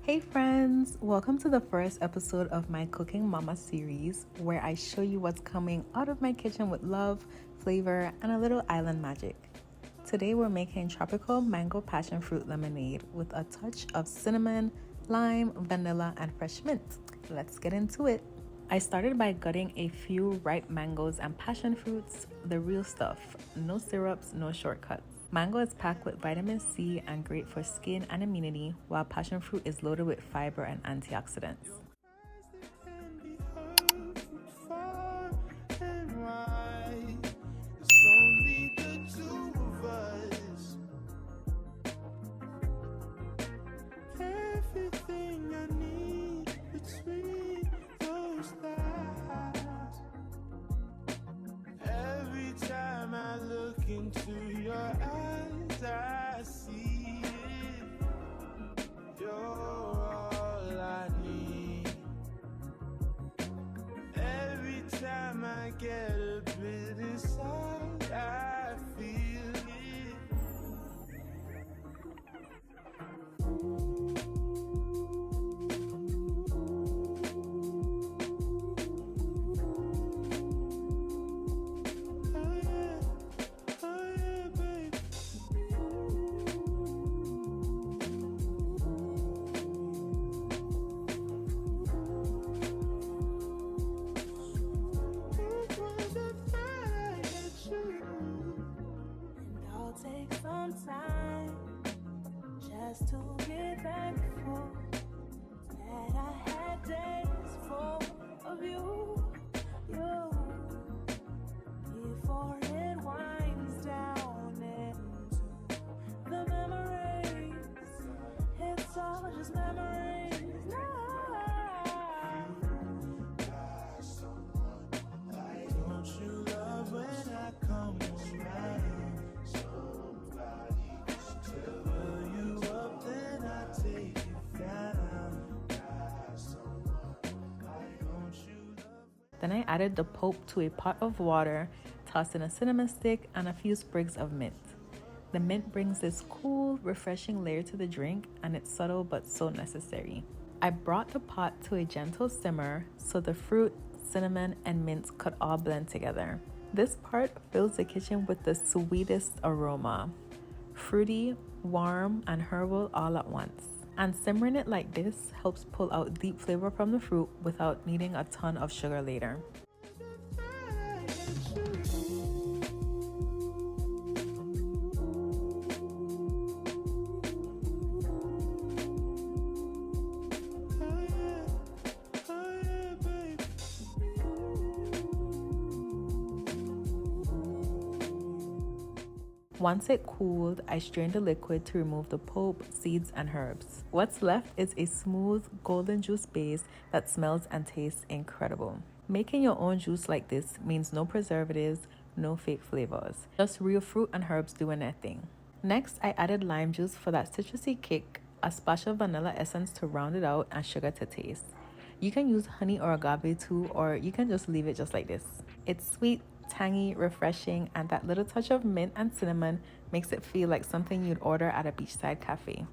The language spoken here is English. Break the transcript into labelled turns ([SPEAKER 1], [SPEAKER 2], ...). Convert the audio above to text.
[SPEAKER 1] Hey friends, welcome to the first episode of my Cooking Mama series where I show you what's coming out of my kitchen with love, flavor, and a little island magic. Today we're making tropical mango passion fruit lemonade with a touch of cinnamon, lime, vanilla, and fresh mint. Let's get into it. I started by gutting a few ripe mangoes and passion fruits, the real stuff, no syrups, no shortcuts. Mango is packed with vitamin C and great for skin and immunity, while passion fruit is loaded with fiber and antioxidants.
[SPEAKER 2] Into your eyes, I see it. You're all I need. Every time I get a bit inside, I feel it.
[SPEAKER 3] Take some time just to get thankful that I had days full of you, before it winds down into the memories. It's all just memories now.
[SPEAKER 2] Don't you love when I come around?
[SPEAKER 1] Then I added the pulp to a pot of water, tossed in a cinnamon stick and a few sprigs of mint. The mint brings this cool, refreshing layer to the drink, and it's subtle but so necessary. I brought the pot to a gentle simmer so the fruit, cinnamon, and mint could all blend together. This part fills the kitchen with the sweetest aroma. Fruity, warm, and herbal all at once. And simmering it like this helps pull out deep flavor from the fruit without needing a ton of sugar later. Once it cooled, I strained the liquid to remove the pulp, seeds, and herbs. What's left is a smooth, golden juice base that smells and tastes incredible. Making your own juice like this means no preservatives, no fake flavors. Just real fruit and herbs doing their thing. Next, I added lime juice for that citrusy kick, a splash of vanilla essence to round it out, and sugar to taste. You can use honey or agave too, or you can just leave it just like this. It's sweet, tangy, refreshing, and that little touch of mint and cinnamon makes it feel like something you'd order at a beachside cafe.